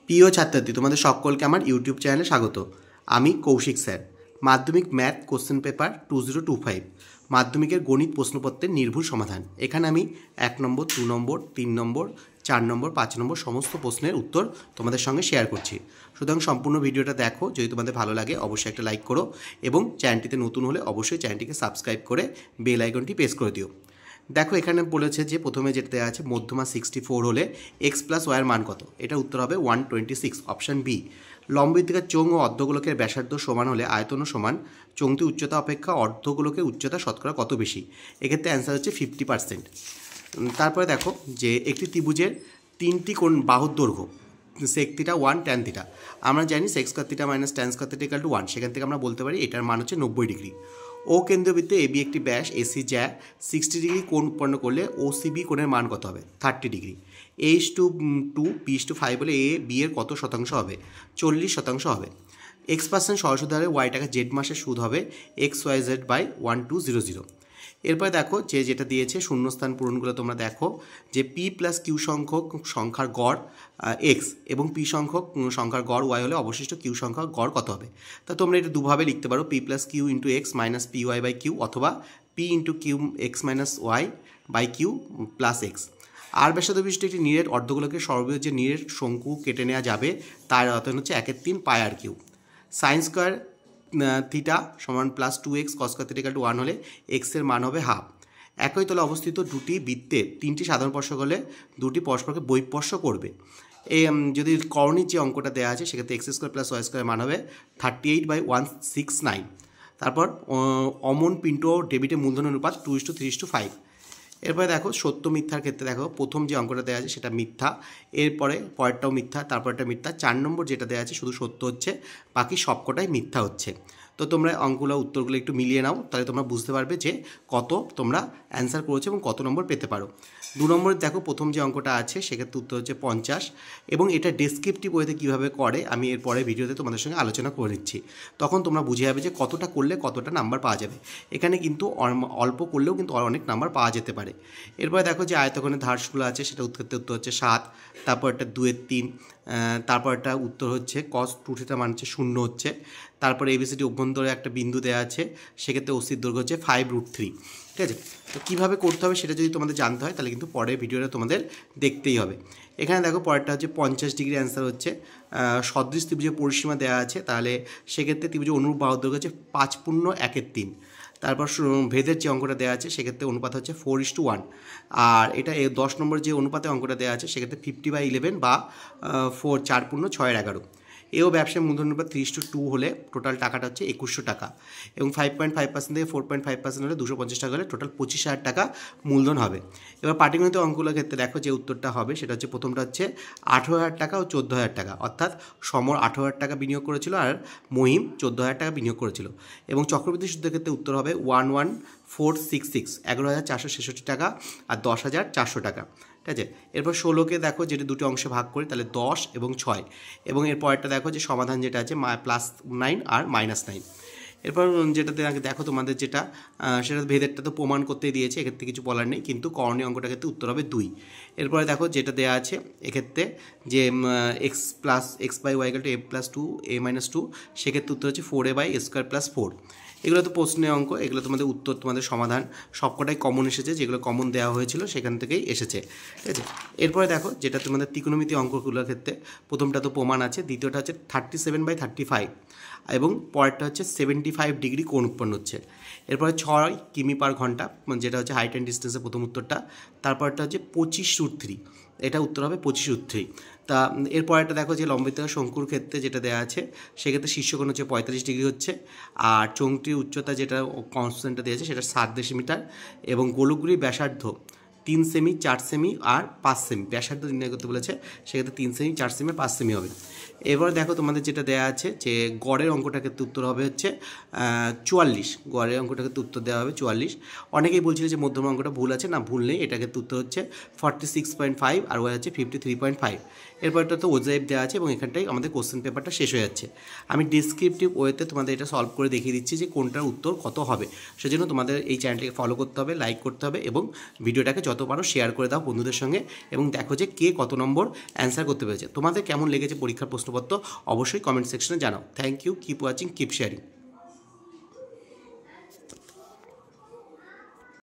প্রিয় ছাত্রছাত্রী, তোমাদের সকলকে আমার ইউটিউব চ্যানেলে স্বাগত। আমি কৌশিক স্যার। মাধ্যমিক ম্যাথ কোশ্চেন পেপার 2025 মাধ্যমিকের গণিত প্রশ্নপত্রের নির্ভুল সমাধান। এখানে আমি 1 নম্বর, 2 নম্বর, 3 নম্বর, 4 নম্বর, 5 নম্বর সমস্ত প্রশ্নের উত্তর তোমাদের সঙ্গে শেয়ার করছি। সুতরাং সম্পূর্ণ ভিডিওটা দেখো। যদি তোমাদের ভালো লাগে অবশ্যই একটা লাইক করো এবং চ্যানেলটিতে নতুন হলে অবশ্যই চ্যানেলটিকে সাবস্ক্রাইব করে বেল আইকনটি প্রেস করে দিও। দেখো, এখানে বলেছে যে প্রথমে যেটা দেওয়া আছে মধ্যমা 64 হলে এক্স প্লাস ওয়াইয়ের মান কত। এটা উত্তর হবে 126, অপশান বি। লম্ববৃত্তিকার চোঙ ও অর্ধগোলকের ব্যাসার্ধ সমান হলে আয়তনও সমান। চোঙটি উচ্চতা অপেক্ষা অর্ধগোলকের উচ্চতা শতকরা কত বেশি? এক্ষেত্রে অ্যান্সার হচ্ছে 50%। তারপরে দেখো যে একটি ত্রিভুজের 3টি কোণ বাহুর দৈর্ঘ্য সেক থিটা 1 ট্যান থিটা। আমরা জানি sec square theta minus tan square theta equal to 1। সেখান থেকে আমরা বলতে পারি এটার মান হচ্ছে 90 ডিগ্রি। ও কেন্দ্রবৃত্তে এবি একটি ব্যাস এসি যা 60 ডিগ্রি কোণ উৎপন্ন করলে ওসিবি কোণের মান কত হবে? 30 ডিগ্রি। A:2, B:5 হলে এ বি এর কত শতাংশ হবে? 40% হবে। X% সরল সুদ হারে ওয়াই টাকা জেড মাসের সুদ হবে XYZ/1200। এরপরে দেখো যেটা দিয়েছে শূন্যস্থান পূরণগুলো তোমরা দেখো যে পি প্লাস কিউ সংখ্যক সংখ্যার গড় এক্স এবং পি সংখ্যক সংখ্যার গড় ওয়াই হলে অবশিষ্ট কিউ সংখ্যার গড় কত হবে? তা তোমরা এটা দুভাবে লিখতে পারো, P plus Q into X minus P Y by Q, অথবা P into Q X minus Y by Q plus X. আর ব্যাসার্ধ বিশিষ্ট একটি নিরেট অর্ধগোলকের সর্ববৃহৎ যে নিরেট শঙ্কু কেটে নেওয়া যাবে তার অর্থ হচ্ছে 1/3 পাই আর কিউ। সাইন স্কোয়ার থিটা সমান plus 2x cos square theta equal to 1 হলে এক্সের মান হবে হাফ। একই তলে অবস্থিত দুটি বৃত্তের 3টি সাধারণ স্পর্শক হলে দুটি পরস্পরকে বহিঃস্পর্শ করবে। এই যদি কর্ণীর যে অঙ্কটা দেওয়া আছে সেক্ষেত্রে X square plus Y square মান হবে 38/169। তারপর অমন পিন্টো ডেবিটের মূলধন অনুপাত 2:3:5। এরপরে দেখো সত্য মিথ্যার ক্ষেত্রে দেখো প্রথম যে অঙ্কটা দেওয়া আছে সেটা মিথ্যা, এরপরে পরেরটাও মিথ্যা, তারপরটা মিথ্যা। 4 নম্বর যেটা দেওয়া আছে শুধু সত্য হচ্ছে, বাকি সবকটাই মিথ্যা হচ্ছে। তো তোমরা অঙ্কগুলো উত্তরগুলো একটু মিলিয়ে নাও, তাহলে তোমরা বুঝতে পারবে যে কত তোমরা অ্যান্সার করেছো এবং কত নম্বর পেতে পারো। 2 নম্বরে দেখো প্রথম যে অঙ্কটা আছে সেক্ষেত্রে উত্তর হচ্ছে 50 এবং এটা ডেসক্রিপটিভ ওয়েতে কীভাবে করে আমি এরপরে ভিডিওতে তোমাদের সঙ্গে আলোচনা করে নিচ্ছি। তখন তোমরা বুঝে যাবে যে কতটা করলে কতটা নাম্বার পাওয়া যাবে। এখানে কিন্তু অল্প করলেও কিন্তু অনেক নাম্বার পাওয়া যেতে পারে। এরপরে দেখো যে আয়তক্ষণের ধারসগুলো আছে সেটা উত্তর হচ্ছে 7, তারপর একটা 2/3, তারপর একটা উত্তর হচ্ছে cos 2 থিটা মান হচ্ছে 0 হচ্ছে। তারপরে এবিসিডি অভ্যন্তরে একটা বিন্দু দেওয়া আছে সেক্ষেত্রে অসির দৈর্ঘ্য হচ্ছে 5√3। ঠিক আছে, তো কীভাবে করতে হবে সেটা যদি তোমাদের জানতে হয় তাহলে কিন্তু পরের ভিডিওটা তোমাদের দেখতেই হবে। এখানে দেখো পরেরটা হচ্ছে 50 ডিগ্রি অ্যান্সার হচ্ছে সদৃশ ত্রিভুজের পরিসীমা দেওয়া আছে, তাহলে সেক্ষেত্রে ত্রিভুজের অনুরূপ বাহুর দৈর্ঘ্য হচ্ছে 5/1/3। তারপর ভেদের যে অঙ্কটা দেওয়া আছে সেক্ষেত্রে অনুপাত হচ্ছে 4:1। আর এটা 10 নম্বর যে অনুপাতে অঙ্কটা দেওয়া আছে সেক্ষেত্রে 50/11 বা 4/6=11। এও ব্যবসায় মূলধন অনুপাত 3:2 হলে টোটাল টাকাটা হচ্ছে 2100 টাকা এবং 5.5% থেকে 4.5% হলে 250 টাকা হলে টোটাল 25,000 টাকা মূলধন হবে। এবার পাটিগণিত অঙ্কগুলোর ক্ষেত্রে দেখো যে উত্তরটা হবে সেটা হচ্ছে প্রথমটা হচ্ছে 18,000 টাকা ও 14,000 টাকা, অর্থাৎ সমর 18,000 টাকা বিনিয়োগ করেছিল আর মহিম 14,000 টাকা বিনিয়োগ করেছিল। এবং চক্রবৃদ্ধি সুদের ক্ষেত্রে উত্তর হবে 11466, 11,466 টাকা আর 10,400 টাকা। ঠিক আছে, এরপর 16কে দেখো যেটা দুটো অংশে ভাগ করি তাহলে 10 এবং 6, এবং এর পরেরটা দেখো যে সমাধান যেটা আছে +9 আর -9। এরপর যেটাতে দেখো তোমাদের যেটা সেটা ভেদেরটা তো প্রমাণ করতেই দিয়েছে, এক্ষেত্রে কিছু বলার নেই, কিন্তু করণীয় অঙ্কটার ক্ষেত্রে উত্তর হবে 2। এরপরে দেখো যেটা দেওয়া আছে এক্ষেত্রে যে x+x/y = a+2 a-2, সেক্ষেত্রে উত্তর হচ্ছে 4a/a² + 4। এগুলো তো প্রশ্নের অঙ্ক, এগুলো তোমাদের উত্তর তোমাদের সমাধান সবকটাই কমন এসেছে, যেগুলো কমন দেওয়া হয়েছিল সেখান থেকেই এসেছে। ঠিক আছে, এরপরে দেখো যেটা তোমাদের ত্রিকোণমিতি অঙ্কগুলোর ক্ষেত্রে প্রথমটা তো প্রমাণ আছে, দ্বিতীয়টা হচ্ছে 37/35 এবং পরেরটা হচ্ছে 75 ডিগ্রি কোণ উৎপন্ন হচ্ছে। এরপরে 6 কিমি পার ঘন্টা যেটা হচ্ছে হাইট অ্যান্ড ডিস্টেন্সের প্রথম উত্তরটা, তারপরটা হচ্ছে 25√3, এটা উত্তর হবে 25√3। তা এরপরেরটা দেখো যে লম্ববৃত্তাকার শঙ্কুর ক্ষেত্রে যেটা দেওয়া আছে সেক্ষেত্রে শীর্ষকোণ হচ্ছে 45 ডিগ্রি হচ্ছে, আর চোঙটির উচ্চতা যেটা কনস্ট্যান্টটা দিয়েছে সেটা 7 ডেসিমিটার এবং গোলকগুলির ব্যাসার্ধ 3 সেমি, 4 সেমি আর 5 সেমি। ব্যাসার্ধ নির্ণয় করতে বলেছে, সেক্ষেত্রে 3 সেমি, 4 সেমি, 5 সেমি হবে। এবার দেখো তোমাদের যেটা দেওয়া আছে যে গড়ের অঙ্কটার ক্ষেত্রে উত্তর হবে হচ্ছে 44, গড়ের অঙ্কটার ক্ষেত্রে উত্তর দেওয়া হবে 44। অনেকেই বলছিল যে মধ্যমা অঙ্কটা ভুল আছে, না ভুল নেই, এটা ক্ষেত্রে উত্তর হচ্ছে 46.5 আর ওয়াই হচ্ছে 53.5। এরপরটা তো ওজেব দেওয়া আছে এবং এখানটাই আমাদের কোশ্চেন পেপারটা শেষ হয়ে যাচ্ছে। আমি ডিসক্রিপটিভ ওয়েতে তোমাদের এটা সলভ করে দেখিয়ে দিচ্ছি যে কোনটার উত্তর কত হবে। সেজন্য তোমাদের এই চ্যানেলটিকে ফলো করতে হবে, লাইক করতে হবে এবং ভিডিওটাকে যত পারো শেয়ার করে দাও বন্ধুদের সঙ্গে এবং দেখো যে কে কত নম্বর অ্যান্সার করতে পেরেছে। তোমাদের কেমন লেগেছে পরীক্ষার প্রশ্নপত্র অবশ্যই কমেন্ট সেকশনে জানাও। Thank you, keep watching, keep sharing.